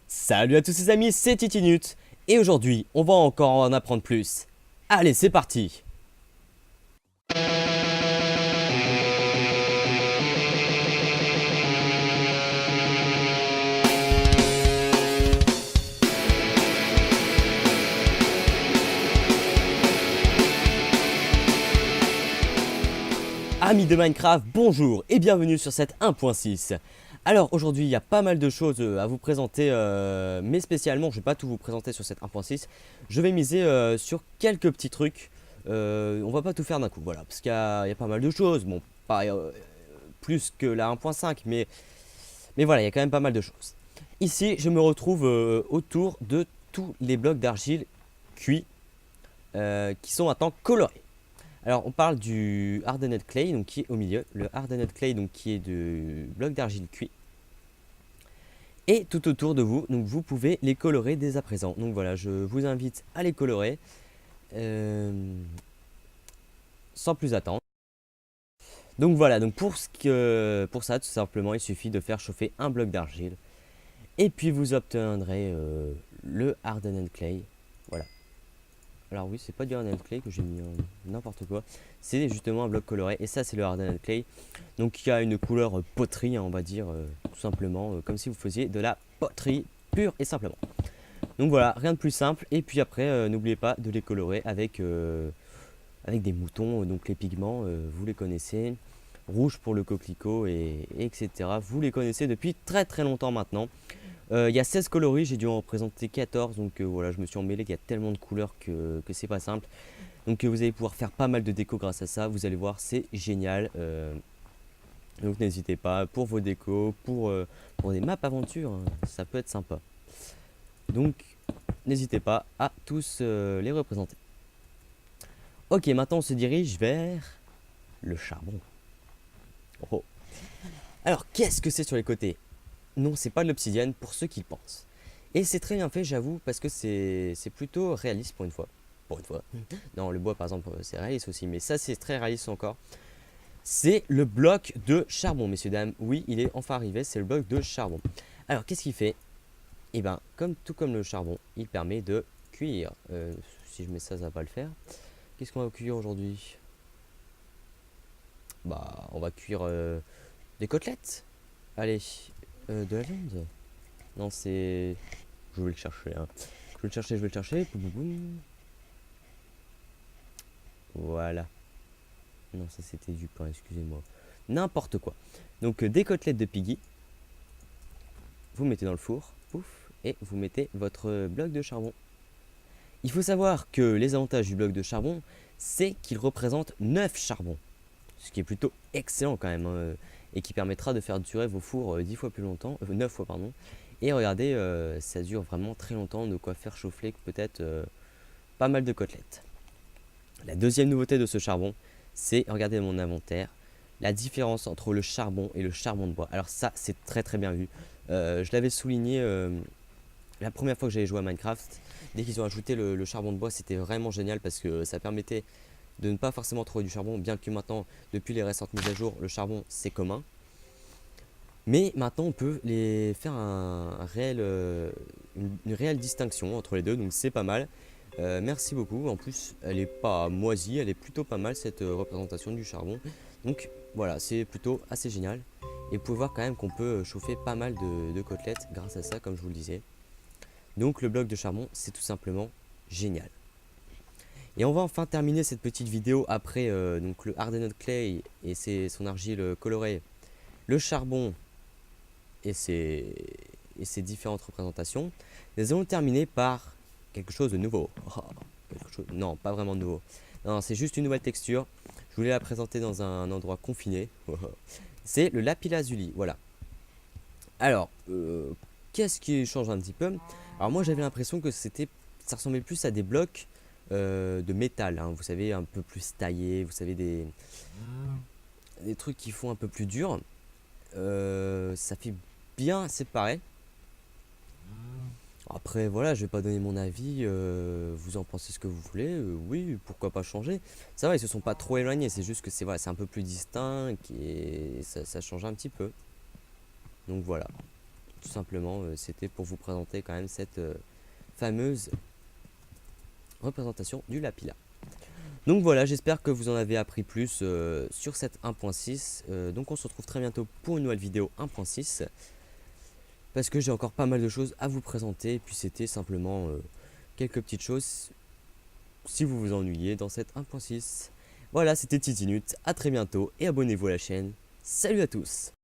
Salut à tous les amis, c'est Titinut et aujourd'hui on va encore en apprendre plus. Allez, c'est parti. Amis de Minecraft, bonjour et bienvenue sur cette 1.6. Alors aujourd'hui il y a pas mal de choses à vous présenter, mais spécialement je vais pas tout vous présenter sur cette 1.6. Je vais miser sur quelques petits trucs. On va pas tout faire d'un coup, voilà, parce qu'il y a pas mal de choses. Bon, pas plus que la 1.5, mais voilà, il y a quand même pas mal de choses. Ici je me retrouve autour de tous les blocs d'argile cuits qui sont maintenant colorés. Alors on parle du Hardened Clay donc qui est au milieu, le Hardened Clay donc qui est de bloc d'argile cuit. Et tout autour de vous, donc vous pouvez les colorer dès à présent. Donc voilà, je vous invite à les colorer sans plus attendre. Donc voilà, donc pour ça tout simplement il suffit de faire chauffer un bloc d'argile et puis vous obtiendrez le Hardened Clay. Voilà. Alors oui, c'est pas du Hardened Clay que j'ai mis n'importe quoi. C'est justement un bloc coloré. Et ça, c'est le Hardened Clay. Donc il y a une couleur poterie, hein, on va dire, tout simplement. Comme si vous faisiez de la poterie pure et simplement. Donc voilà, rien de plus simple. Et puis après, n'oubliez pas de les colorer avec des moutons. Donc les pigments, vous les connaissez. Rouge pour le coquelicot, etc. Vous les connaissez depuis très très longtemps maintenant. Il y a 16 coloris, j'ai dû en présenter 14, donc voilà, je me suis emmêlé, il y a tellement de couleurs que c'est pas simple. Donc vous allez pouvoir faire pas mal de déco grâce à ça, vous allez voir, c'est génial. Donc n'hésitez pas, pour vos décos, pour des maps aventure, hein, ça peut être sympa. Donc n'hésitez pas à tous les représenter. Ok, maintenant on se dirige vers le charbon. Oh. Alors qu'est-ce que c'est sur les côtés? Non, c'est pas de l'obsidienne pour ceux qui le pensent. Et c'est très bien fait, j'avoue, parce que c'est plutôt réaliste pour une fois. Pour une fois. Non, le bois, par exemple, c'est réaliste aussi, mais ça, c'est très réaliste encore. C'est le bloc de charbon, messieurs, dames. Oui, il est enfin arrivé, c'est le bloc de charbon. Alors, qu'est-ce qu'il fait? Eh bien, tout comme le charbon, il permet de cuire. Si je mets ça, ça va pas le faire. Qu'est-ce qu'on va cuire aujourd'hui? Bah, on va cuire des côtelettes. Allez, de la viande. Non, c'est... Je vais le chercher, hein. Je vais le chercher, je vais le chercher. Boum, boum, boum. Voilà. Non, ça c'était du pain, excusez-moi. N'importe quoi. Donc des côtelettes de piggy. Vous mettez dans le four. Pouf. Et vous mettez votre bloc de charbon. Il faut savoir que les avantages du bloc de charbon, c'est qu'il représente 9 charbons. Ce qui est plutôt excellent quand même. Hein, et qui permettra de faire durer vos fours 10 fois plus longtemps. 9 fois, pardon. Et regardez, ça dure vraiment très longtemps. De quoi faire chauffer peut-être pas mal de côtelettes. La deuxième nouveauté de ce charbon, c'est, regardez mon inventaire, la différence entre le charbon et le charbon de bois. Alors ça, c'est très très bien vu. Je l'avais souligné la première fois que j'avais joué à Minecraft. Dès qu'ils ont ajouté le charbon de bois, c'était vraiment génial parce que ça permettait de ne pas forcément trouver du charbon, bien que maintenant, depuis les récentes mises à jour, le charbon c'est commun. Mais maintenant, on peut les faire une réelle distinction entre les deux, donc c'est pas mal. Merci beaucoup. En plus, elle est pas moisie, elle est plutôt pas mal cette représentation du charbon. Donc voilà, c'est plutôt assez génial. Et vous pouvez voir quand même qu'on peut chauffer pas mal de côtelettes grâce à ça, comme je vous le disais. Donc le bloc de charbon, c'est tout simplement génial. Et on va enfin terminer cette petite vidéo après donc le Hardened Clay et son argile colorée, le charbon et ses différentes représentations. Nous allons terminer par quelque chose de nouveau. Oh, non, pas vraiment de nouveau. Non, c'est juste une nouvelle texture. Je voulais la présenter dans un endroit confiné. C'est le lapis lazuli, voilà. Alors, qu'est-ce qui change un petit peu? Alors moi j'avais l'impression que ça ressemblait plus à des blocs de métal, hein, vous savez, un peu plus taillés, vous savez, des trucs qui font un peu plus dur. Ça fait bien séparé. Après voilà, je vais pas donner mon avis, vous en pensez ce que vous voulez, oui, pourquoi pas changer. Ça va, ils se sont pas trop éloignés, c'est juste que c'est vrai, c'est un peu plus distinct et ça change un petit peu. Donc voilà, tout simplement, c'était pour vous présenter quand même cette fameuse représentation du lapis là. Donc voilà, j'espère que vous en avez appris plus sur cette 1.6. Donc on se retrouve très bientôt pour une nouvelle vidéo 1.6. Parce que j'ai encore pas mal de choses à vous présenter. Et puis c'était simplement quelques petites choses si vous vous ennuyez dans cette 1.6. Voilà, c'était Titinut, à très bientôt et abonnez-vous à la chaîne. Salut à tous!